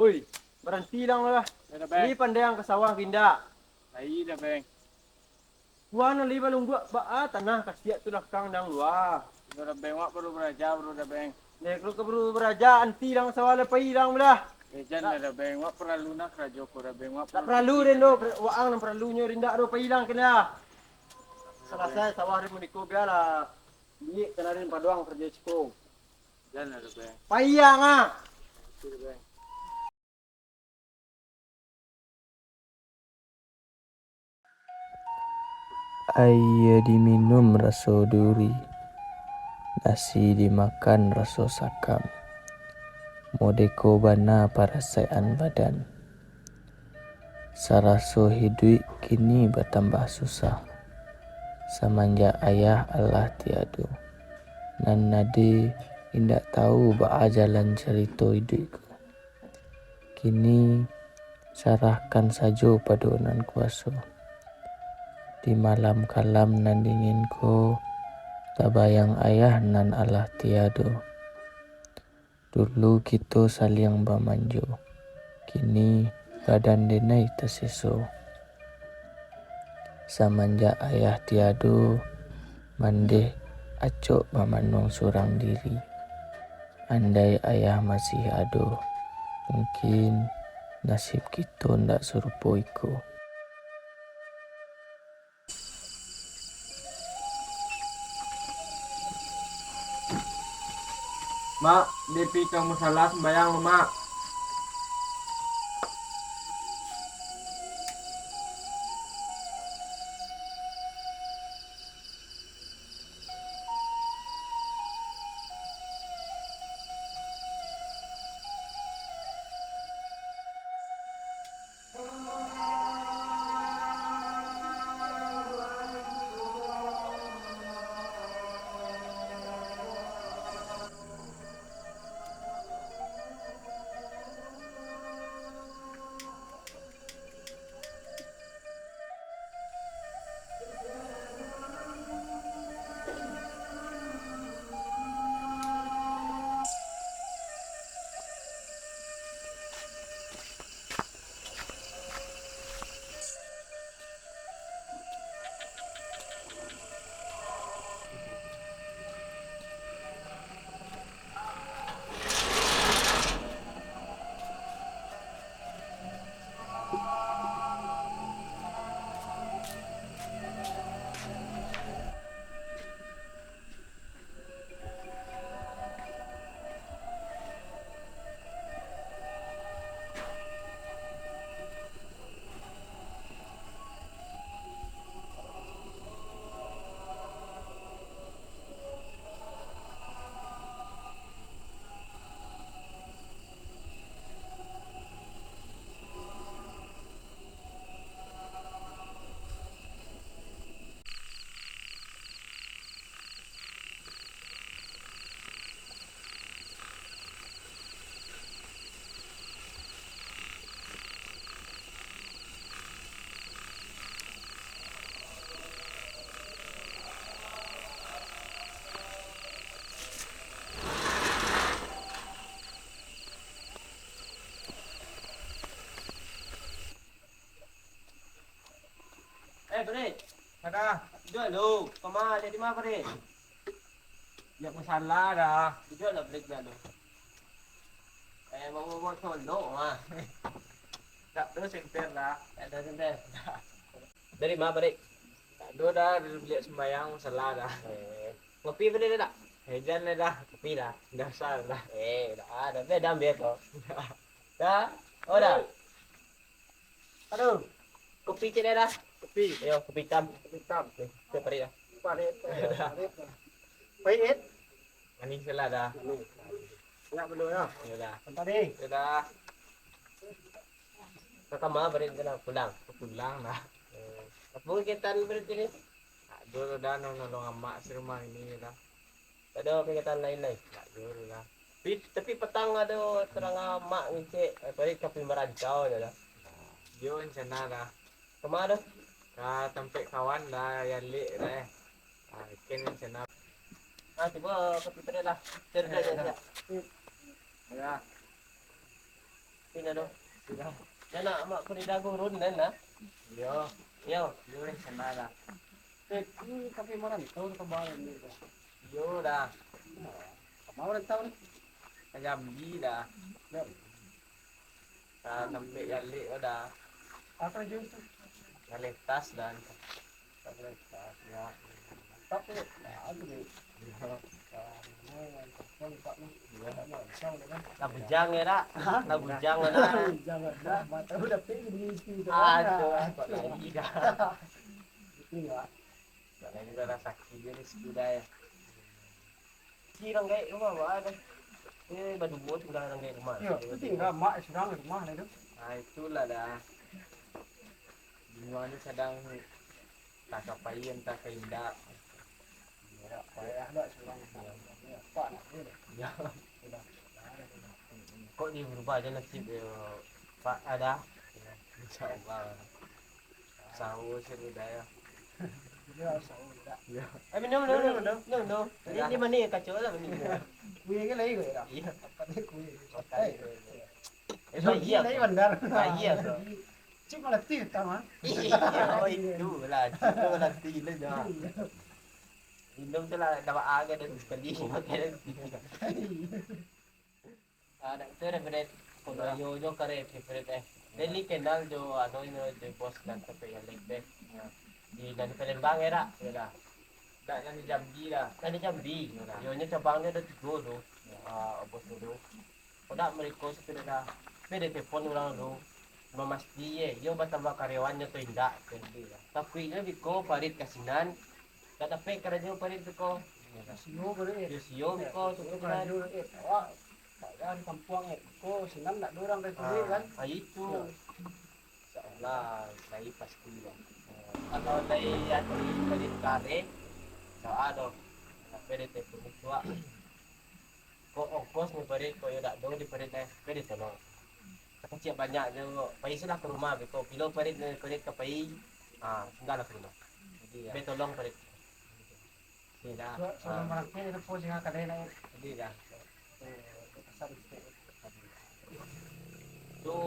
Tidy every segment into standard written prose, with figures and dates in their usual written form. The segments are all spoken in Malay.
Uy, berhenti lang lah. Ada bang. Ini pandai yang ke sawah pindah. Ay, dah bang. Buah na lima lunggu ba tanah kasiat tu kang dang luah. Udah bang, wak perlu beraja, bro dah bang. Nek lu keburu beraja anti lang sawah lepai lang belah. Ejan dah bang, wak perlu nak rajo ko dah bang, wak Tak perlu den do, waang nang perlunya rindak do pailang kena. Selesai sawah ribu niku biarlah. Ni kena rin paduang kerja ciko. Ejan dah bang. Payang ah. Itu bang. Air diminum rasa duri, nasi dimakan rasa sakam. Modeko bana parasaian badan. Saraso hidup kini bertambah susah. Semenjak ayah Allah tiadu. Nan nade indak tahu baa jalan cerita hidupku. Kini sarahkan saja pada nan kuasa. Di malam kalam nan dinginku, tak bayang ayah nan Allah tiada. Dulu kita saling bermanju, kini badan denai tersiso. Semenjak ayah tiada, mandeh acok memanung surang diri. Andai ayah masih ada, mungkin nasib kita ndak serupa iku. Mak, DP kang masalah sembayang lo, Mak. Bre, Ada. jual lo. Kama jadi mah bre. Ya masalah dah. Jual lah break dah lo. Mau solo mah. Tak terus senter dah. Ada senter. Dari mah bre. Aduh dah beli sembayang salah dah. Ngopi bre dah. Ejan dah. Kopi dah. Dasar dah. Dah ada beda ambil kau. Dah. Oh dah. Aduh. Kopi cek dah. Kopi. Ayo kopi hitam. Hitam. Kopi pari dah. Parit. Pahit. Manis salah dah. Enggak perlu ya. Ya dah. Tadi. Ya dah. Kakak beri kena pulang. Pulang dah. Apa kegiatan berarti ni? Aduh dah nolong emak si rumah ini dah. Tak ada kegiatan lain-lain. Aduh dah. Tapi petang ada terang mak ni cek. Tadi kapi merancau je dah. Dia sana dah. Kemana dah? Ka tempat kawan dah yang lek dah. Ikan sana. Coba kopi pada lah. Cerita je. Ya. Pina do. Sudah. Yan na, mak ko ni dago ron na. Yo, Yo. yo rin semana. Ini kape maran tahun kemarin ni. Yo dah. Kemarin tahun ni. Kajambi dah. Sampai yali dah. Apa je tu? Ngaletas dan. Ya. Tapi ada ni. Nabujang ya dak. Nabujang na. Jangan dah, mata udah pergi di situ. Aduh, kok lagi dah. Iya. Karena juga rasa kiri sudah ya. Kirang gay rumah ba ada. Badu buat tinggal nang gay rumah. Iya, itu tinggal mak sedang di rumah ni tu. Nah itulah dah. Dunia ini sedang tak kapain tak keindak. Payah dah sedang. Pak nak ni. Ya. Kok dia berubah aja nasib Pak ada. Insyaallah. Sahur sudah ya. Dia sahur dah. Ya. No. Ini mana kacau lah ni. Kuih ke lagi ke dah? Iya. Apa ni kuih? Bayi lagi bandar. Bayi apa? Cuma letih tama. Iya, itu lah. Itu lah tila dah. Indom tu lah dapat aga dan sekali makan. Ada tu favorite. Kalau yo kare favorite Daily kendal jo ano ino jo post dan tapi yang like deh. Di dari Palembang era, ya dah. Tak nanti Jambi dah. Tadi Jambi. Yo nya cabangnya ada 3 tu. Bos tu. Pada mereka sudah dah. Pede telepon orang tu. Memastikan yo bertambah karyawannya tu indah. Tapi nya biko parit kasinan. Kata pe kerja parit ko. Sio boleh. Yo ko tu kan. Wah, saya di kampung ko senang nak dorang dari kuih kan. Itu. Insyaallah saya pasti lah. Kalau dari ati parit kare. So ada. Pede telepon tua. Ko ongkos ni parit ko yo dak do di parit pede tolong. Kecil banyak je pai sudah ke rumah beko kilo parit ke pai tinggal ke rumah. Jadi ya. Be tolong parit. Tidak. So merangkai itu pun jangan kadai naik. Jadi dah. Pasar itu. Tu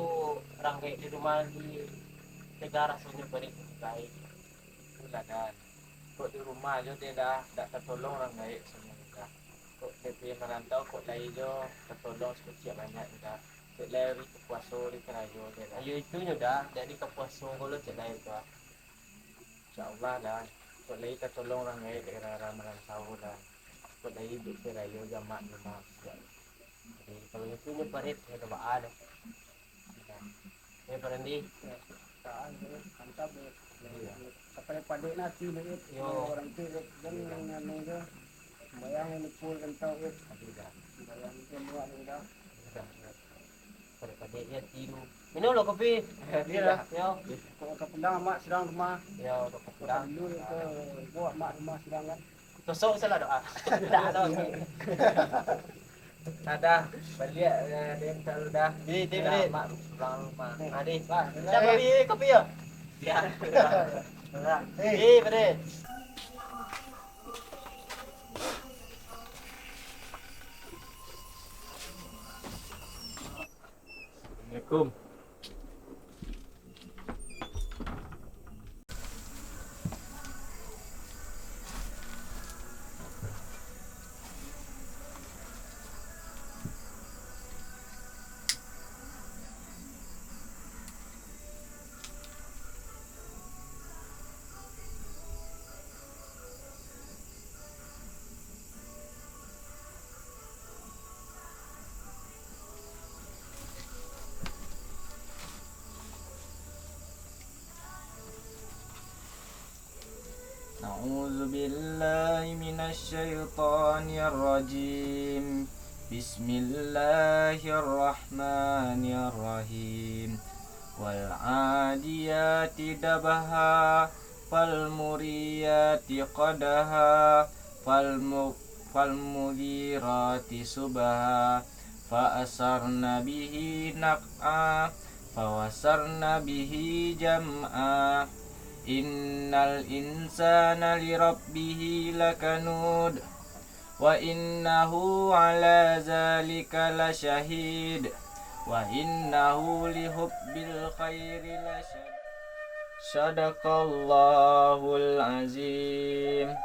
orang kayak di rumah di negara rasanya parit baik. Itulah dah. Kok di rumah aja dia dah tak tertolong orang baik semua dah. Kok dia merantau kok lain jo tertolong sekecil banyak dah. Lari ke puaso di kerajo dia dah. Ayo itu dah jadi kepuasan kalau cedai tu. Insyaallah dah. Kok lain tertolong orang baik daerah merantau dah. Kok lain di kerajo jamak rumah. Jadi kalau itu ni parit ada baad. Eh parandi. Kaan mantap deh. Sampai pada nanti deh. Yo. Orang tu jangan nunggu. Bayang ini pun kentau it. Dah. Bayang itu buat ni dah. Pada dia tiru. Minum lo kopi. Dia dah. Yo. Kalau ke pedang mak sedang rumah. Yo Dah dulu ke buat mak rumah sedang kan. Tosok salah doa. Dah lo. Ada balik dia kalau dah. Di beri. Mak pulang rumah. Adi. Siapa beri kopi ya? Ya. Beri. Assalamualaikum. أعوذ بالله من الشيطان الرجيم بسم الله الرحمن الرحيم والعاديات دبها فالمريات قدها فالمغيرات صبها فأثرن به نقعا فوسرن به جمعا Innal insana lirabbihi lakanud wa innahu ala zalika lasyahid wa innahu li hubbil khairi lasyadid. Sadaqallahul azim.